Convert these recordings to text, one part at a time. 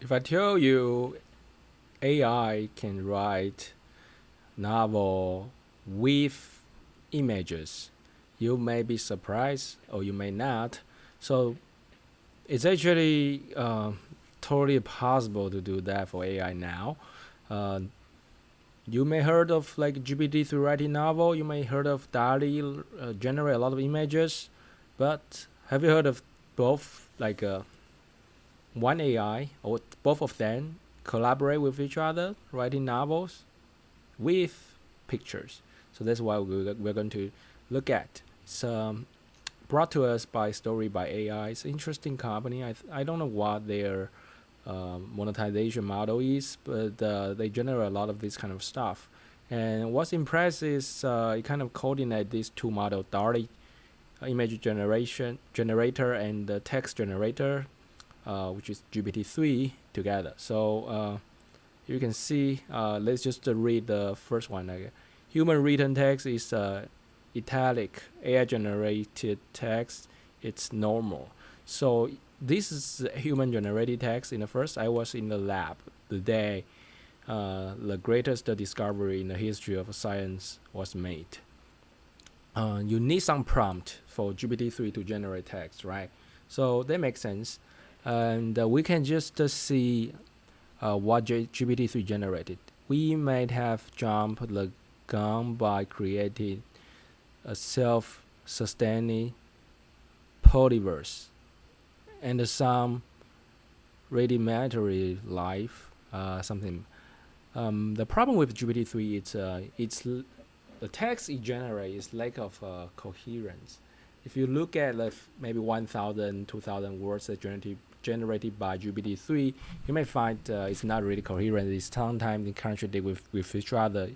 If I tell you AI can write novel with images, you may be surprised or you may not. So it's actually totally possible to do that for AI now. Uh, you may heard of like GPT-3 writing novel. You may heard of DALL-E generate a lot of images, but have you heard of both like one AI or both of them collaborate with each other writing novels with pictures? So that's why we're going to look at. It's brought to us by Story by AI. It's an interesting company. I don't know what their monetization model is, but they generate a lot of this kind of stuff. And what's impressive is it kind of coordinate these two models, DALL-E image generation generator and the text generator, which is GPT-3 together. So you can see, let's just read the first one. Human written text is italic. AI generated text, it's normal. So this is human generated text. In the first, I was in the lab the day the greatest discovery in the history of science was made. You need some prompt for GPT-3 to generate text, right? So that makes sense. And we can just see what GPT-3 generated. We might have jumped the gun by creating a self-sustaining polyverse and some rudimentary life, something. The problem with GPT-3 it's the text it generates is lack of coherence. If you look at like maybe 1,000, 2,000 words that generated by GPT-3, you may find it's not really coherent. It's sometimes it contradict with each other.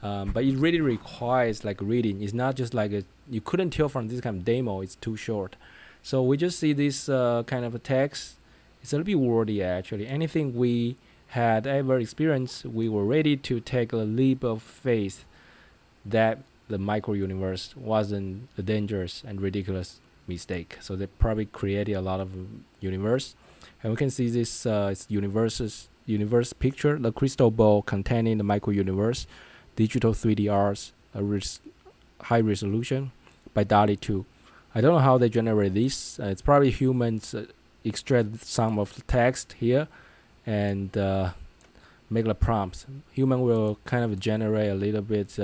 But it really requires like reading. It's not just like you couldn't tell from this kind of demo. It's too short. So we just see this kind of a text. It's a little bit wordy actually. Anything we had ever experienced, we were ready to take a leap of faith that the micro universe wasn't a dangerous and ridiculous mistake. So they probably created a lot of universe, and we can see this universe picture, the crystal ball containing the micro universe, digital 3D art, high resolution by DALL-E 2. I don't know how they generate this. It's probably humans extract some of the text here and make the prompts. Human will kind of generate a little bit,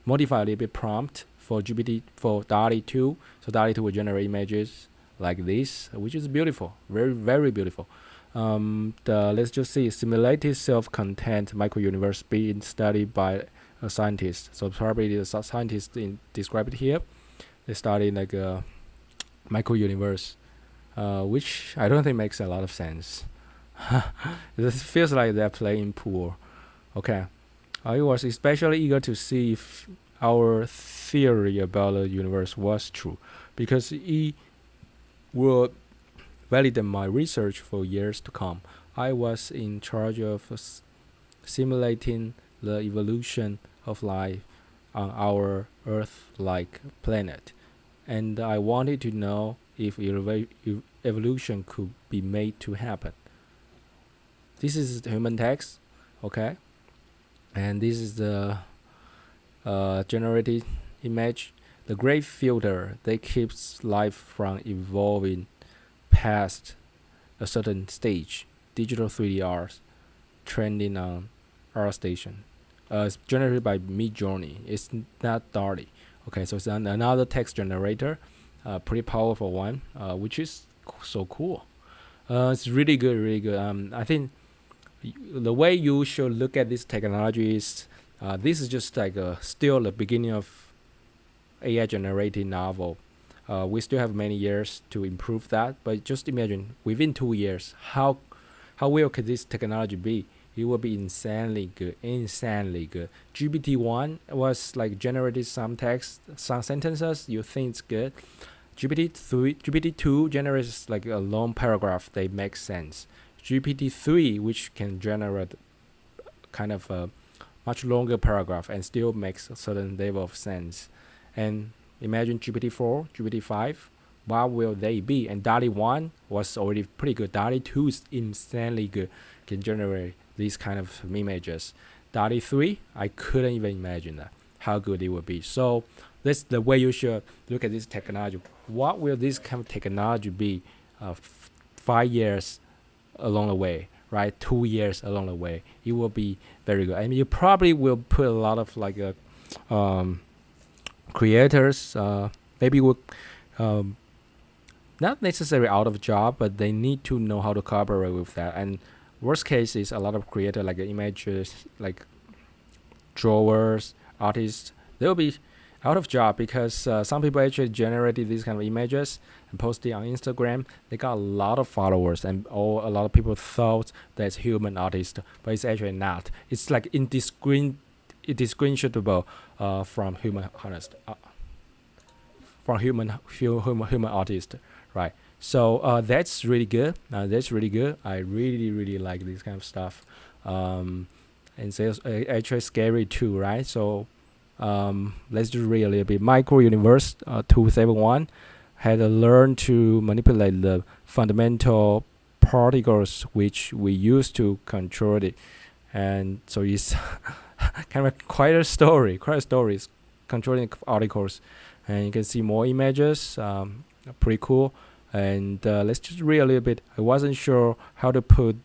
modify a little bit prompt for DALL-E 2. So DALL-E 2 will generate images like this, which is beautiful, very very beautiful. Let's just see simulated self-contained microuniverse being studied by a scientist. So probably the scientist described it here. They study like a microuniverse, which I don't think makes a lot of sense. It feels like they're playing pool. Okay. I was especially eager to see if our theory about the universe was true, because it would validate my research for years to come. I was in charge of simulating the evolution of life on our Earth-like planet, and I wanted to know if evolution could be made to happen. This is the human text, okay, and this is the generated image. The great filter that keeps life from evolving past a certain stage. Digital 3D art trending on ArtStation. It's generated by Midjourney. It's not DALL-E. Okay, so it's another text generator, pretty powerful one, which is so cool. It's really good, really good. I think the way you should look at this technology is this is just like still the beginning of AI generated novel. We still have many years to improve that, but just imagine within 2 years, how well could this technology be? It will be insanely good, insanely good. GPT-1 was like generated some text, some sentences. You think it's good. GPT-2 generates like a long paragraph. They make sense. GPT-3, which can generate kind of a much longer paragraph and still makes a certain level of sense. And imagine GPT-4, GPT-5, what will they be? And DALL-E 1 was already pretty good. DALL-E 2 is insanely good, can generate these kind of images. DALL-E 3, I couldn't even imagine that, how good it would be. So that's the way you should look at this technology. What will this kind of technology be 5 years along the way, right? 2 years along the way? It will be very good. I mean, you probably will put a lot of like creators, maybe will not necessarily out of job, but they need to know how to collaborate with that. And worst case is a lot of creators like images, like drawers, artists, they'll be out of job because some people actually generated these kind of images and posted on Instagram. They got a lot of followers, and a lot of people thought that's human artist, but it's actually not. It's like indistinguishable from human artist, from human artist, right? So that's really good. That's really good. I really like this kind of stuff. And so it's actually scary too, right? So let's just read a little bit. Micro Universe 271 had to learn to manipulate the fundamental particles which we use to control it. And so it's kind of quite a story. It's controlling particles. And you can see more images, pretty cool. And let's just read a little bit. I wasn't sure how to put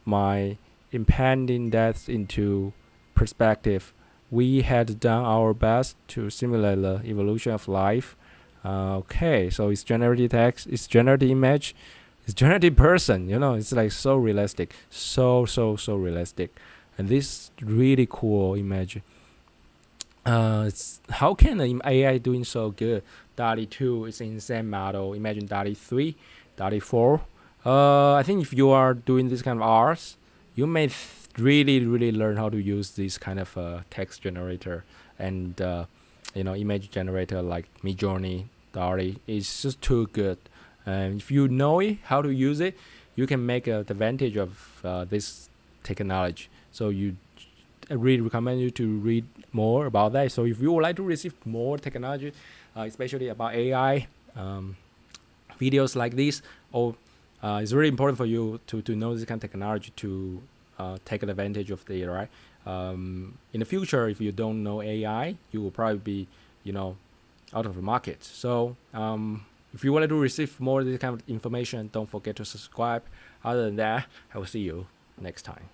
my impending death into perspective. We had done our best to simulate the evolution of life. Okay, so it's generative text, it's generative image, it's generative person. It's like so realistic, so realistic, and this really cool image. How can the AI doing so good? DALL-E 2 is an insane model. Imagine DALL-E 3, DALL-E 4. I think if you are doing this kind of arts, you may really learn how to use this kind of text generator and image generator like Midjourney, DALL-E. It's just too good. And if you know how to use it, you can make advantage of this technology. So I really recommend you to read more about that. So if you would like to receive more technology, especially about AI, videos like this, or it's really important for you to know this kind of technology to take advantage of it, right? In the future, if you don't know AI, you will probably be, out of the market. So if you wanted to receive more of this kind of information, don't forget to subscribe. Other than that, I will see you next time.